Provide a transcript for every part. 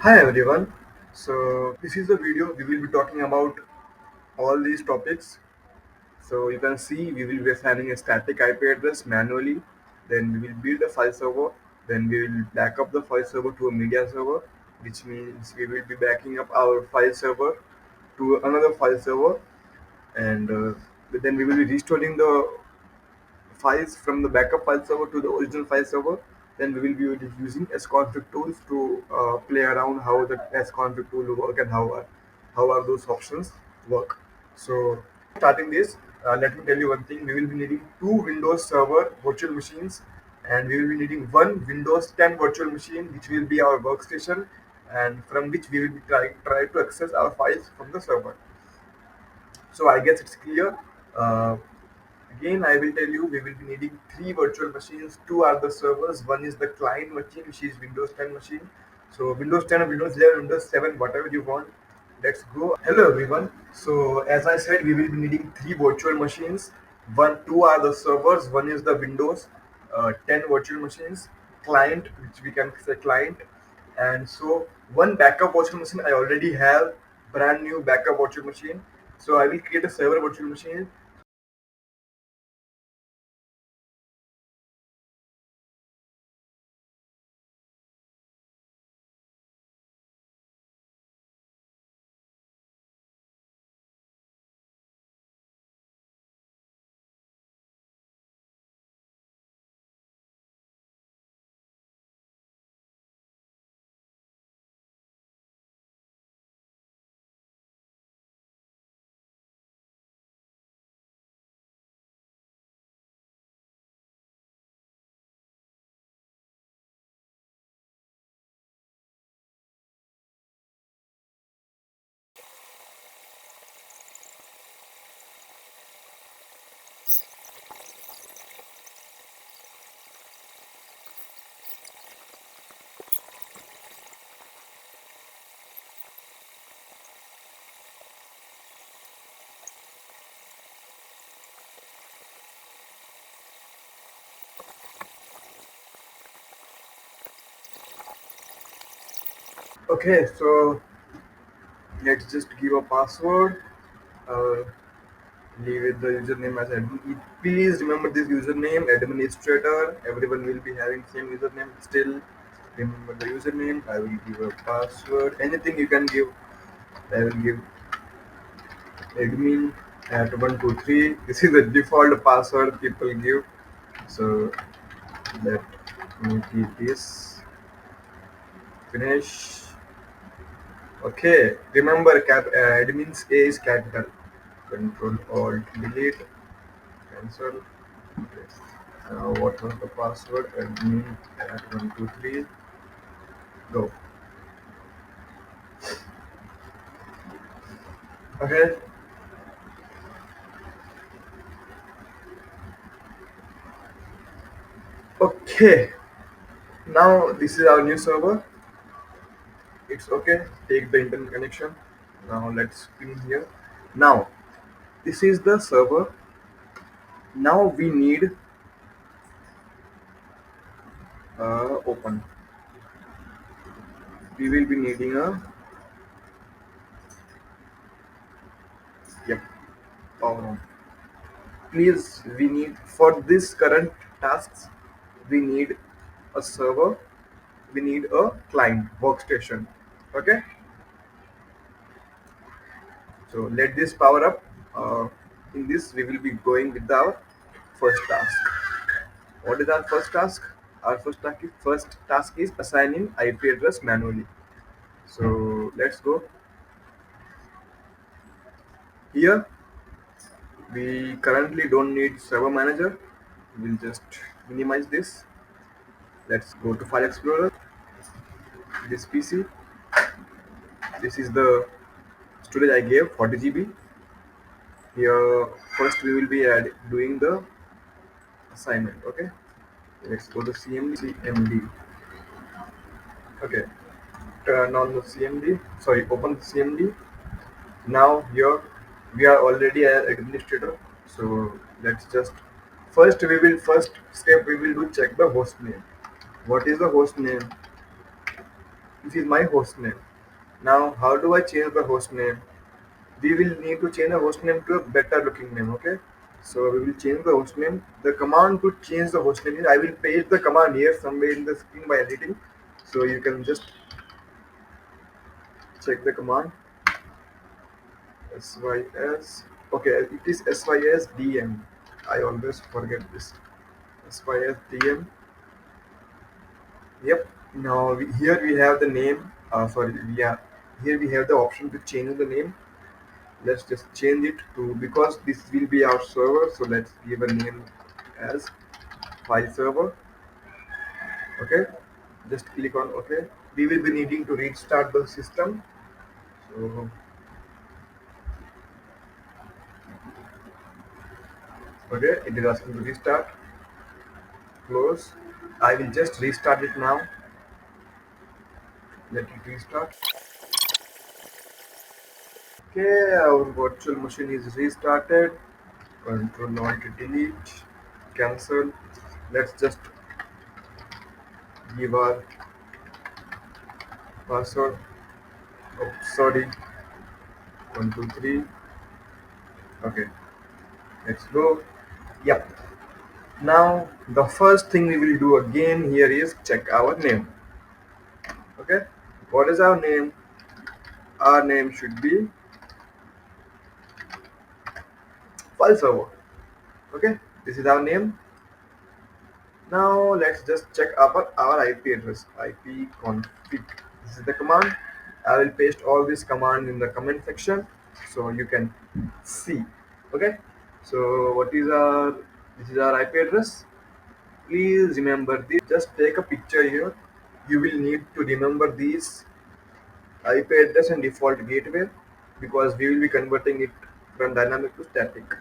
Hi everyone. So this is the video we will be talking about all these topics. So you can see we will be assigning a static IP address manually. Then we will build a file server. Then we will back up the file server to a media server, which means we will be backing up our file server to another file server, and then we will be restoring the files from the backup file server to the original file server. Then we will be using sconfig tools to play around how the sconfig tool work and how are those options work. So starting this, let me tell you one thing. We will be needing two Windows Server virtual machines, and we will be needing one Windows 10 virtual machine, which will be our workstation, and from which we will be try to access our files from the server. So I guess it's clear. Uh, Again, I will tell you we will be needing three virtual machines. Two are the servers. One is the client machine, which is Windows 10 machine. So Windows 10, Windows 11, Windows 7, whatever you want. Let's go. Hello everyone. So as I said, we will be needing three virtual machines. Two are the servers. One is the Windows 10 virtual machines. Client, which we can say client, and so one backup virtual machine I already have, brand new backup virtual machine. So I will create a server virtual machine. Okay, so let's just give a password. Uh, Leave it the username as admin. Please remember this username, administrator. Everyone will be having same username. Still, remember the username. I will give a password. Anything you can give. I will give admin at 123. This is the default password people give. So let me keep this. Finish. Okay. Remember, admin's A is capital. Control Alt Delete. Cancel. Okay. What was the password? Admin at 123. Go. Okay. Okay. Now this is our new server. It's okay. Take the internet connection. Now let's pin here. Now this is the server. Now we need open. We will be needing a yep power on. Please, we need for this current tasks. We need a server. We need a client workstation. Okay. So let this power up. In this, we will be going with our first task. What is our first task? Our first task is assigning IP address manually. So let's go. Here we currently don't need server manager. We'll just minimize this. Let's go to File Explorer. This PC. This is the storage I gave 40 GB. Here first we will be doing the assignment. Okay. Let's go to CMD. Okay, turn on the CMD. Sorry, open the CMD. Now here we are already an administrator. So let's just first step we will do check the host name. What is the host name? this is my host name. Now, how do I change the host name? We will need to change the host name to a better looking name. Okay, so we will change the host name. The command to change the host name is, I will paste the command here somewhere in the screen by editing, so you can just check the command. Sys, okay, it is sysdm. I always forget this. Sysdm. Yep. Now here we have the name. Sorry, yeah. Here we have the option to change the name. Let's just change it to, because this will be our server. So let's give a name as file server. Okay. Just click on OK. We will be needing to restart the system. So okay, it is asking to restart. Close. I will just restart it now. Let it restart. Okay, our virtual machine is restarted. Control Alt Delete, cancel. Let's just give our password. Oh, sorry, 123. Okay, let's go. Yep. Now the first thing we will do again here is check our name. Okay, what is our name? Our name should be file server. Okay, this is our name. Now let's just check our IP address. ipconfig. This is the command. I will paste all this command in the comment section so you can see. Okay. So what is our, this is our IP address. Please remember this. Just take a picture here. You will need to remember these IP address and default gateway, because we will be converting it from dynamic to static.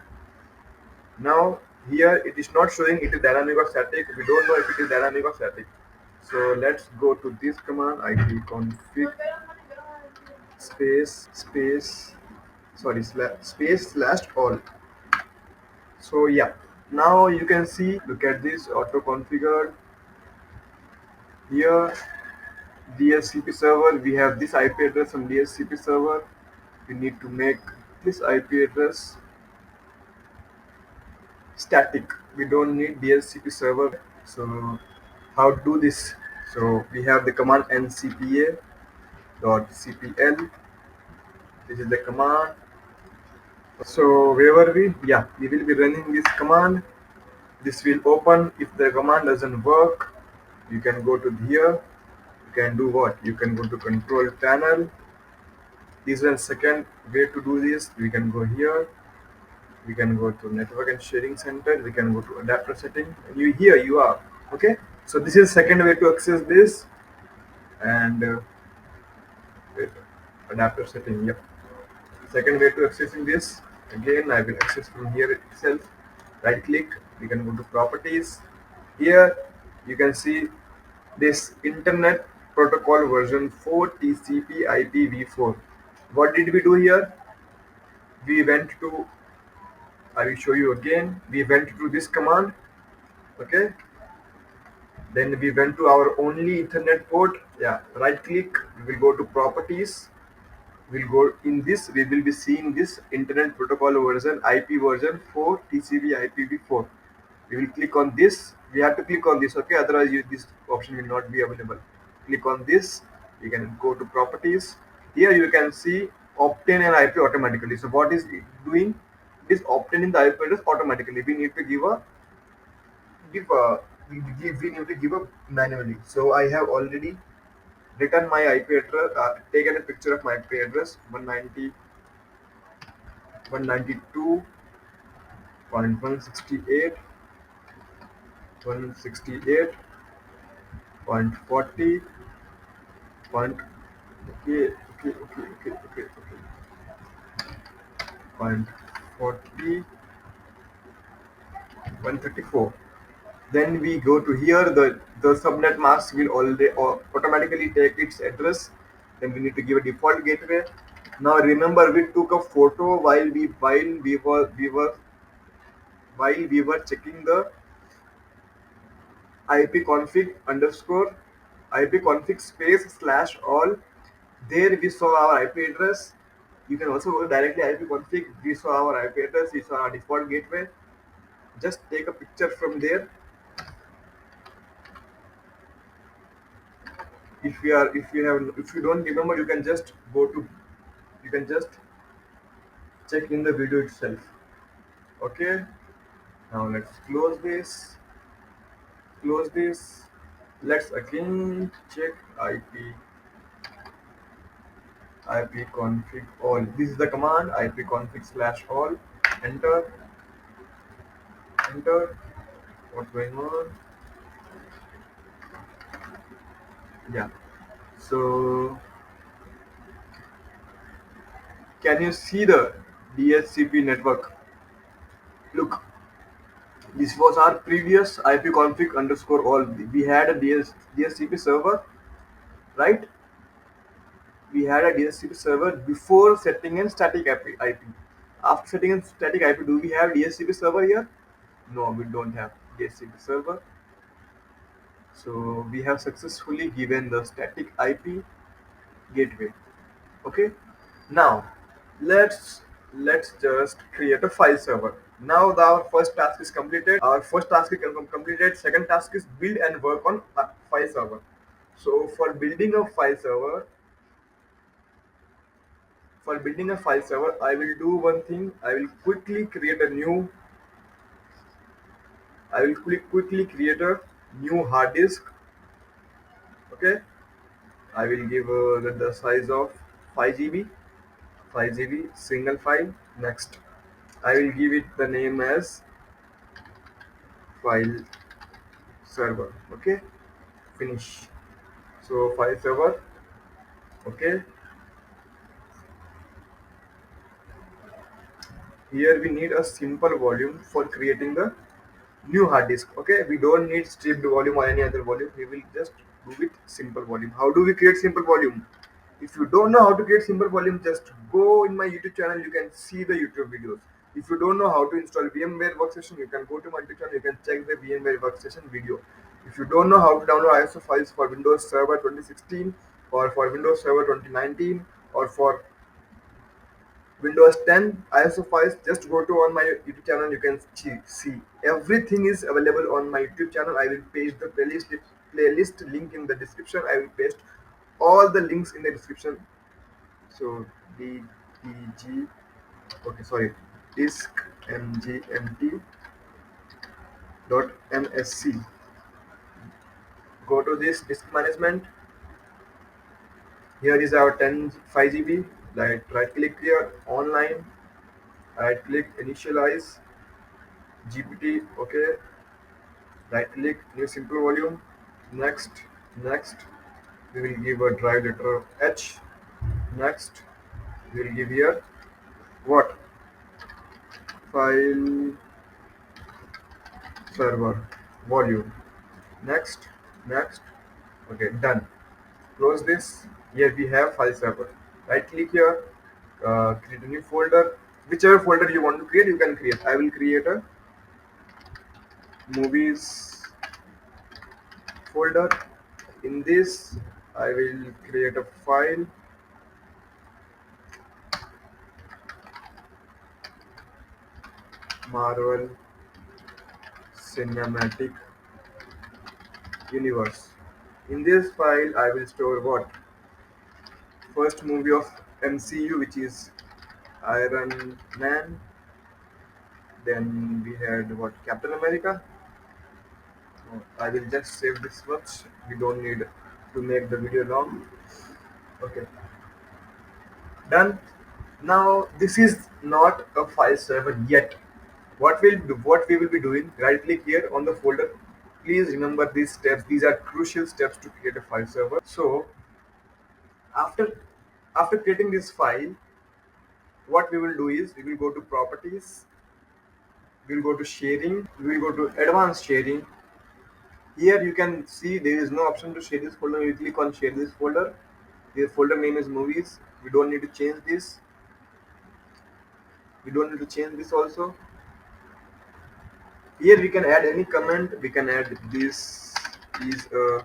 Now here it is not showing it is dynamic or static. We don't know if it is dynamic or static. So let's go to this command ipconfig space sorry space slash all. So yeah, now you can see, look at this auto configured here. DSCP server, we have this IP address on DSCP server. We need to make this IP address static. We don't need DSCP server. So how to do this? So we have the command ncpa.cpl. This is the command. So where were we? Yeah, we will be running this command. This will open. If the command doesn't work, you can go to here. You can do what? You can go to control panel. This is a second way to do this. We can go here. We can go to network and sharing center. We can go to adapter setting. And you here you are. Okay. So this is second way to access this. And wait, adapter setting. Yep. Second way to accessing this. Again, I will access from here itself. Right click. We can go to properties. Here you can see this internet protocol version 4 TCP IPv4. What did we do here? We went to, I will show you again. We went to this command. Okay. Then we went to our only Ethernet port. Yeah. Right click. We will go to properties. We'll go in this. We will be seeing this internet protocol version IP version 4 TCP IPv4. We will click on this. We have to click on this. Okay. Otherwise, this option will not be available. Click on this. You can go to properties. Here you can see obtain an IP automatically. So what is it doing? It is obtaining the IP address automatically. We need to give a give a we need to give a manually. So I have already written my IP address, taken a picture of my IP address 190 okay, point 40 134. Then we go to here, the subnet mask will already automatically take its address. Then we need to give a default gateway. Now remember, we took a photo while we were checking the ipconfig underscore ipconfig space slash all. There we saw our IP address. You can also go directly ipconfig. We saw our IP address. We saw our default gateway. Just take a picture from there. If you don't remember, you can just go to, you can just check in the video itself. Okay. Now let's close this. Let's again check ipconfig all. This is the command ipconfig slash all. Enter, enter. What's going on? Yeah. So can you see the DHCP network? Look, this was our previous ipconfig underscore all. We had a DHCP server, right? We had a DHCP server before setting in static IP. After setting in static IP, do we have DHCP server here? No, we don't have DHCP server. So we have successfully given the static IP gateway. Okay. Now let's just create a file server. Now our first task is completed. Our first task is completed. Second task is build and work on a file server. So for building a file server, I will do one thing. I will quickly create a new hard disk. Okay. I will give the size of 5 GB, 5 GB single file. Next, I will give it the name as file server. Okay. Finish. So file server. Okay. Here we need a simple volume for creating the new hard disk. Okay, we don't need stripped volume or any other volume. We will just do with simple volume. How do we create simple volume? If you don't know how to create simple volume, just go in my YouTube channel. You can see the YouTube videos. If you don't know how to install VMware workstation, you can go to my YouTube channel. You can check the VMware workstation video. If you don't know how to download ISO files for Windows Server 2016 or for Windows Server 2019 or for Windows 10 ISO files, just go to on my YouTube channel. You can see everything is available on my YouTube channel. I will paste the playlist link in the description. I will paste all the links in the description. So DDG, okay, sorry, disk mgmt.msc. Go to this disk management. Here is our 10 5 GB. Right click here, online. Right click, initialize GPT. Okay. Right click, new simple volume. Next, next. We will give a drive letter H. Next, we will give here what? File server volume. Next, next. Okay, done. Close this. Here we have file server. Right click here, create a new folder. Whichever folder you want to create, you can create. I will create a movies folder. In this, I will create a file Marvel Cinematic Universe. In this file, I will store what? First movie of MCU, which is Iron Man. Then we had what? Captain America. I will just save this much. We don't need to make the video long. Okay, done. Now this is not a file server yet. What we will be doing? Right click here on the folder. Please remember these steps. These are crucial steps to create a file server. So after creating this file, what we will do is we will go to properties. We will go to sharing. We will go to advanced sharing. Here you can see there is no option to share this folder. You click on share this folder. The folder name is movies. We don't need to change this. We don't need to change this also. Here we can add any comment. We can add this is a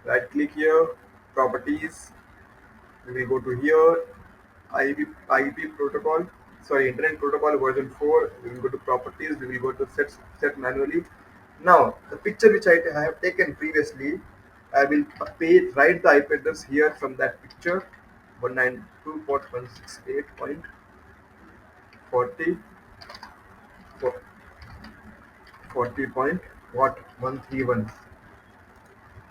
Right click here, properties. We will go to here, IP protocol, sorry, Internet Protocol version 4. We will go to properties. We will go to set manually. Now, the picture which I have taken previously, I will write the IP address here from that picture 192.168.40 40 point what 131.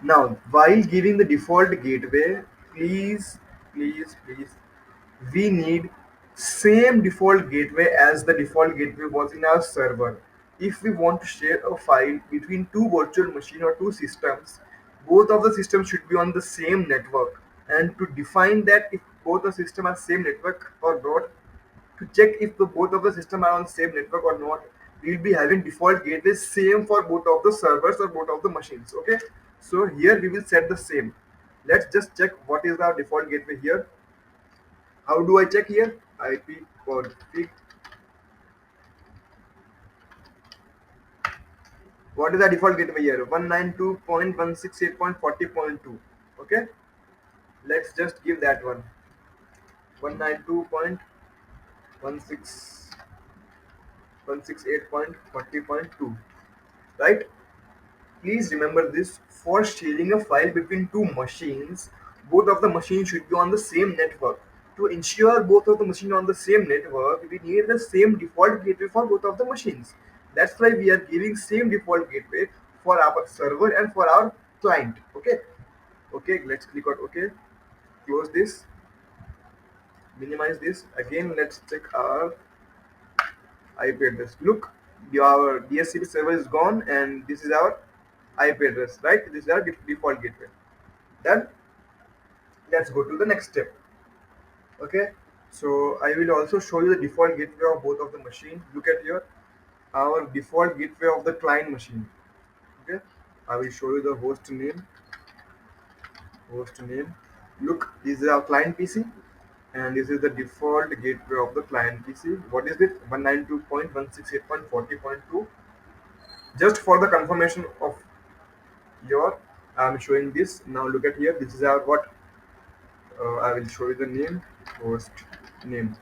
Now, while giving the default gateway, please, we need same default gateway as the default gateway was in our server. If we want to share a file between two virtual machine or two systems, both of the systems should be on the same network. And to define that if both the system are same network or not, to check if the both of the system are on same network or not, we'll be having default gateway same for both of the servers or both of the machines. Okay, so here we will set the same. Let's just check what is our default gateway here. How do I check here? Ipconfig. What is the default gateway here? 192.168.40.2. Okay, let's just give that one. 192.168.40.2. Right? Please remember this, for sharing a file between two machines, both of the machines should be on the same network. To ensure both of the machines on the same network, we need the same default gateway for both of the machines. That's why we are giving same default gateway for our server and for our client. Okay. Okay, let's click on OK. Close this, minimize this. Again, let's check our IP address. Look, our DSCP server is gone and this is our IP address, right? This is our default gateway. Done. Let's go to the next step. Okay, so I will also show you the default gateway of both of the machine. Look at here, our default gateway of the client machine. Okay, I will show you the host name. Look, this is our client PC and this is the default gateway of the client PC. What is it? 192.168.40.2. Just for the confirmation of your, I'm showing this. Now look at here, this is our what, I will show you the name, host name.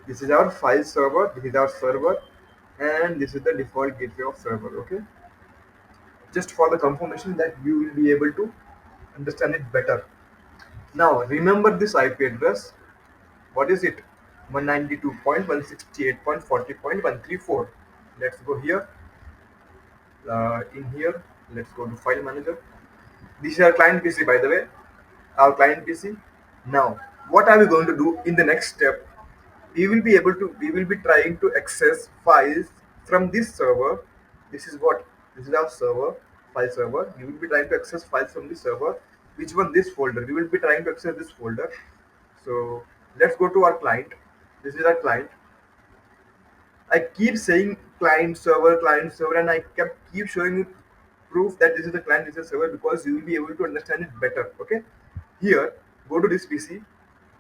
This is our file server, this is our server, and this is the default gateway of server. Okay, just for the confirmation that you will be able to understand it better. Now remember this IP address. What is it? 192.168.40.134. Let's go here. In here, let's go to file manager. This is our client PC, by the way, our client PC. Now, what are we going to do in the next step? We will be trying to access files from this server. This is what, this is our server, file server. We will be trying to access files from this server. Which one? This folder. We will be trying to access this folder. So let's go to our client. This is our client. I keep saying client server, and I keep showing you proof that this is the client, this is the server, because you will be able to understand it better. Okay, here, go to this PC.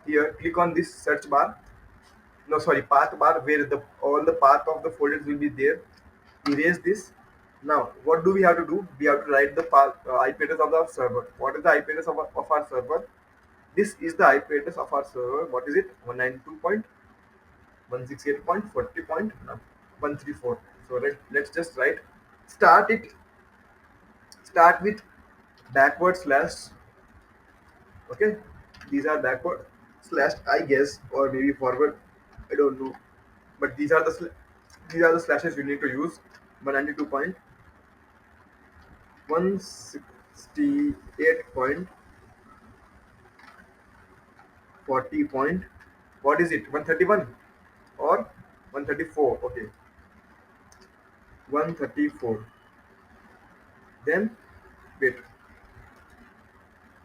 Here, click on this search bar, no, sorry, path bar, where the all the path of the folders will be there. Erase this. Now what do we have to do? We have to write the path, IP address of the server. What is the IP address of our server? This is the IP address of our server. What is it? 192.168.40.134. So let's just write, start it start with backward slash. Okay, these are backward slash, I guess, or maybe forward, I don't know, but these are the slashes you need to use. 192.168.40 point, what is it, 131 or 134? Okay, 134. Then wait,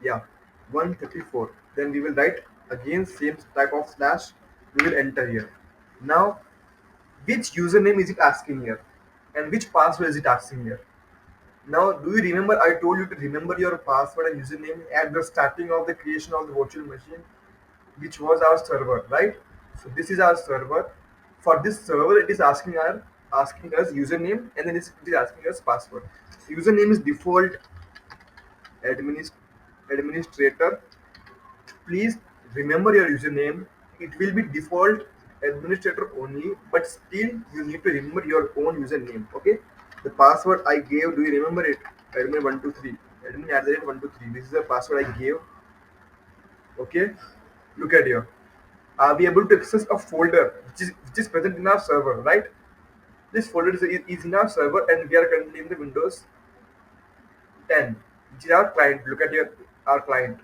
yeah, 134. Then we will write again same type of slash. We will enter here. Now, which username is it asking here and which password is it asking here? Now, do you remember I told you to remember your password and username at the starting of the creation of the virtual machine, which was our server, right? So this is our server. For this server, it is asking us username, and then it is asking us password. Username is default administ- administrator. Please remember your username. It will be default administrator only, but still you need to remember your own username. Okay. The password I gave, do you remember it? Admin 123. Admin at the rate 123. This is the password I gave. Okay. Look at here. Are we able to access a folder which is present in our server, right? This folder is in our server and we are currently in the Windows 10, which is our client. Look at your our client.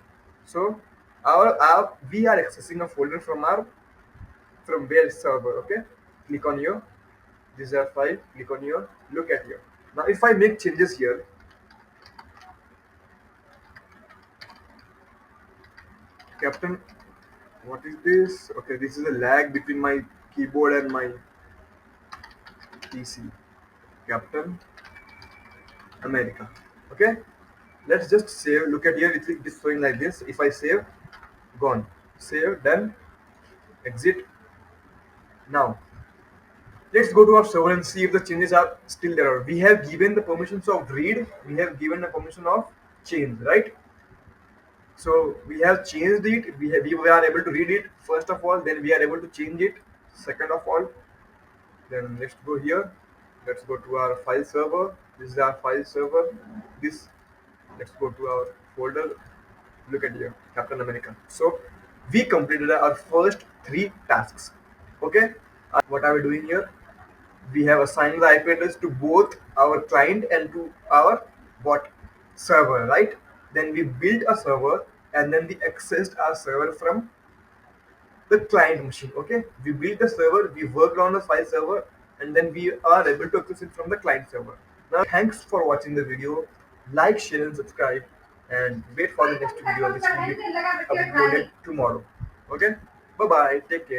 So our we are accessing a folder from where server. Okay, click on your this is our file. Click on your look at here. Now if I make changes here, Captain, what is this? Okay, this is a lag between my keyboard and my PC. Captain America. Okay, let's just save. Look at here, it is showing like this. If I save, gone. Save, done, exit. Now let's go to our server and see if the changes are still there. We have given the permissions of read, we have given the permission of change, right? So we have changed it, we are able to read it first of all, then we are able to change it second of all. Then let's go here, let's go to our file server. This is our file server. This, let's go to our folder. Look at here, Captain America. So we completed our first three tasks. Okay, what are we doing here? We have assigned the IP address to both our client and to our bot server, right? Then we built a server and then we accessed our server from the client machine. Okay, we built the server, we worked on the file server, and then we are able to access it from the client server. Now, thanks for watching the video. Like, share, and subscribe, and wait for the next video which will be uploaded tomorrow. Okay, bye bye. Take care.